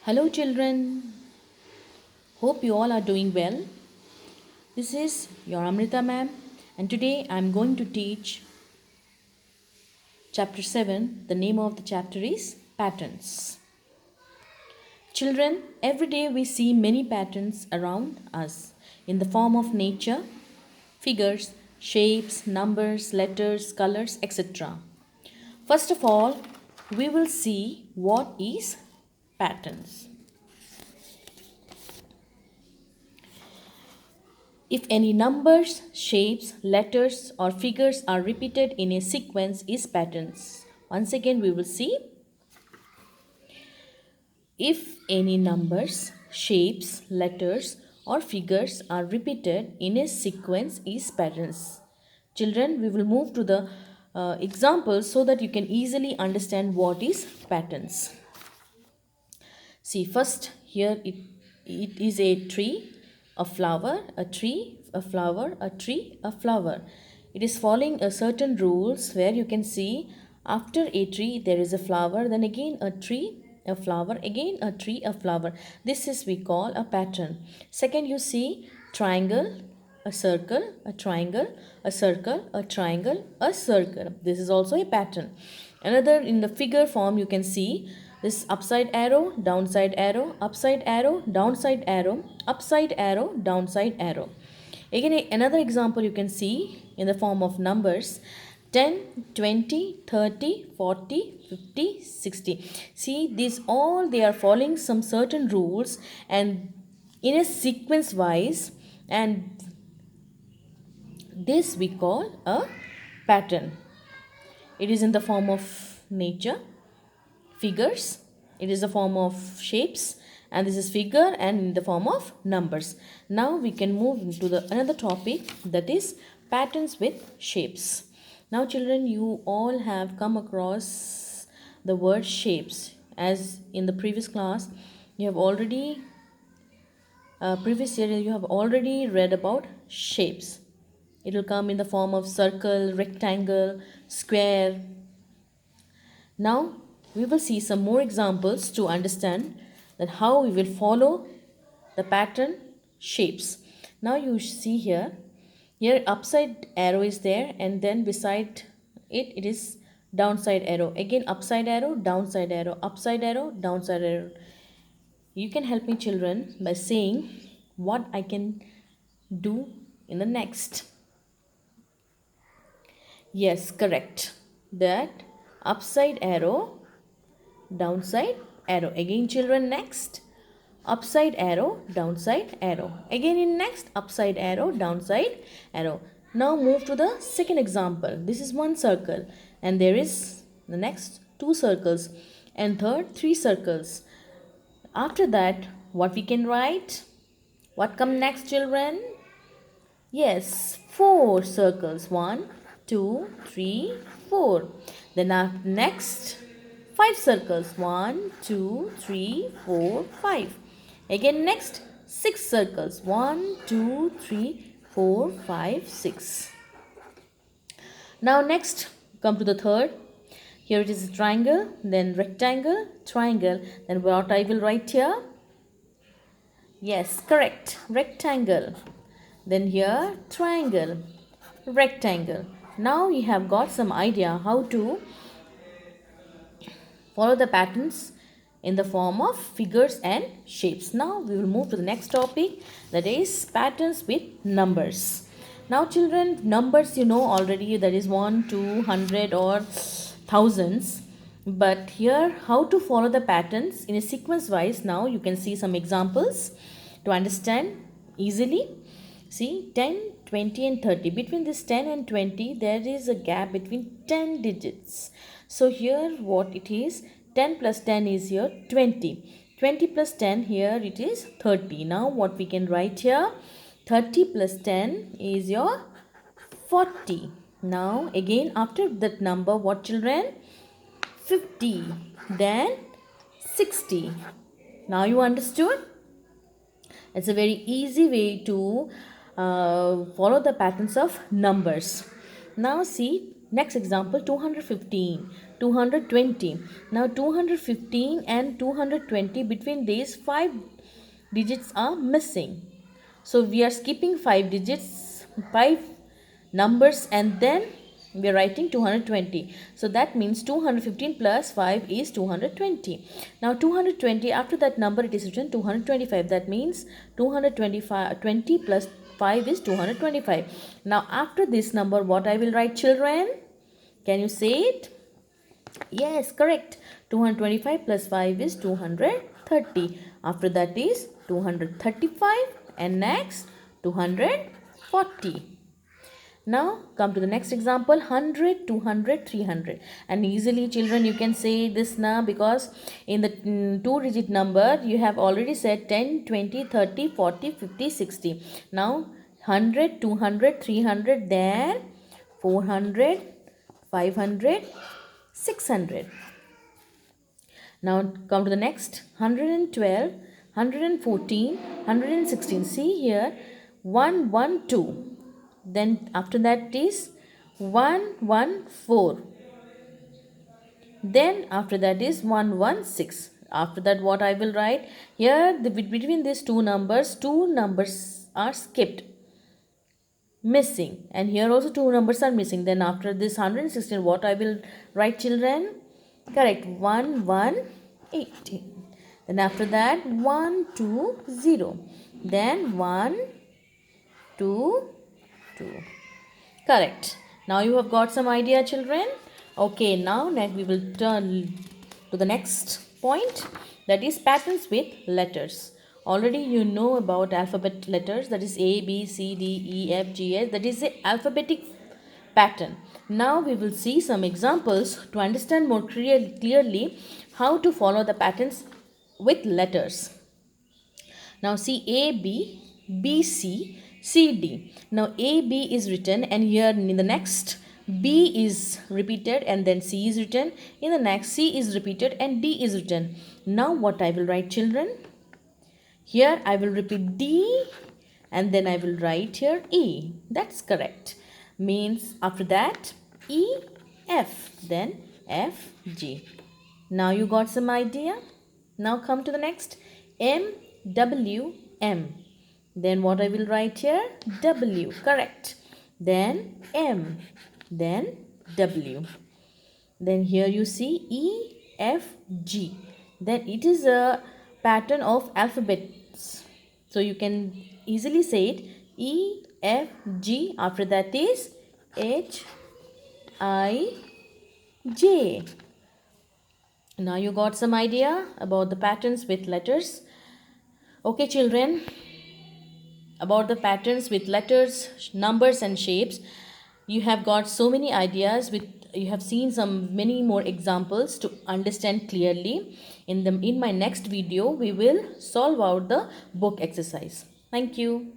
Hello, children. Hope you all are doing well. This is your Amrita ma'am, and today I'm going to teach chapter 7. The name of the chapter is Patterns. Children, every day we see many patterns around us in the form of nature, figures, shapes, numbers, letters, colors, etc. First of all, we will see what is patterns. If any numbers, shapes, letters or figures are repeated in a sequence is patterns. Once again we will see if any numbers, shapes, letters or figures are repeated in a sequence is patterns. Children, we will move to the examples so that you can easily understand what is patterns. See, first here it is a tree, a flower, a tree, a flower, a tree, a flower. It is following a certain rules where you can see after a tree there is a flower, then again a tree, a flower, again a tree, a flower. This is we call a pattern. Second, you see triangle, a circle, a triangle, a circle, a triangle, a circle. This is also a pattern. Another in the figure form you can see this upside arrow, downside arrow, upside arrow, downside arrow, upside arrow, downside arrow. Again, another example you can see in the form of numbers 10, 20, 30, 40, 50, 60. See, these all they are following some certain rules and in a sequence wise, and this we call a pattern. It is in the form of nature, figures, it is a form of shapes, and this is figure and in the form of numbers. Now we can move into the another topic, that is patterns with shapes. Now children, you all have come across the word shapes, as in the previous class you have already previous year you have already read about shapes. It will come in the form of circle, rectangle, square. Now we will see some more examples to understand that how we will follow the pattern shapes. Now you see here upside arrow is there, and then beside it is downside arrow. Again upside arrow, downside arrow, upside arrow, downside arrow. You can help me children by saying what I can do in the next. Yes, correct. That upside arrow, downside arrow. Again children, next upside arrow, downside arrow. Again in next upside arrow, downside arrow. Now move to the second example. This is one circle and there is the next two circles and third three circles. After that what we can write? What come next children? Yes, four circles. 1, 2, 3, 4. Then next, five circles. 1, 2, 3, 4, 5. Again next, six circles. 1, 2, 3, 4, 5, 6. Now next, come to the third. Here it is a triangle, then rectangle, triangle. Then what I will write here? Yes, correct. Rectangle. Then here triangle, rectangle. Now you have got some idea how to follow the patterns in the form of figures and shapes. Now we will move to the next topic, that is patterns with numbers. Now children, numbers you know already, that is 1, 2, 100 or thousands. But here how to follow the patterns in a sequence wise, now you can see some examples to understand easily. See 10, 20 and 30. Between this 10 and 20 there is a gap between 10 digits. So here what it is, 10 plus 10 is here 20. 20 plus 10 here it is 30. Now what we can write here? 30 plus 10 is your 40. Now again after that number what children? 50. Then 60. Now you understood? It's a very easy way to follow the patterns of numbers. Now see Next example, 215, 220. Now 215 and 220, between these 5 digits are missing. So we are skipping 5 digits, 5 numbers, and then we are writing 220. So that means 215 plus 5 is 220. Now 220, after that number it is written 225. That means 225 20 plus 5 is 225. Now after this number, what I will write, children? Can you say it? Yes, correct. 225 plus 5 is 230. After that is 235, and next 240. Now come to the next example, 100, 200, 300. And easily children you can say this now, because in the 2-digit number you have already said 10, 20, 30, 40, 50, 60. Now 100, 200, 300, then 400, 500, 600. Now come to the next, 112, 114, 116. See here, 112. Then after that is 114. Then after that is 116. After that, what I will write here, between these two numbers are skipped, missing, and here also 2 numbers are missing. Then after this 116, what I will write, children? Correct, 1118. Then after that 120. Then 122. Correct. Now you have got some idea, children. Okay, now next we will turn to the next point, that is patterns with letters. Already you know about alphabet letters, that is A, B, C, D, E, F, G, H. That is the alphabetic pattern. Now we will see some examples to understand more clearly how to follow the patterns with letters. Now see A, B, B, C, C, D. Now A, B is written, and here in the next B is repeated, and then C is written. In the next C is repeated and D is written. Now what I will write, children? Here I will repeat D, and then I will write here E. That's correct. Means after that E, F, then F, G. Now you got some idea? Now come to the next, M, W, M. Then what I will write here? W, correct. Then M, then W. Then here you see E, F, G. Then it is a pattern of alphabets. So you can easily say it, E, F, G. After that is H, I, J. Now you got some idea about the patterns with letters. Okay, children, about the patterns with letters, numbers and shapes, you have got so many ideas. You have seen many more examples to understand clearly. In my next video we will solve out the book exercise. Thank you.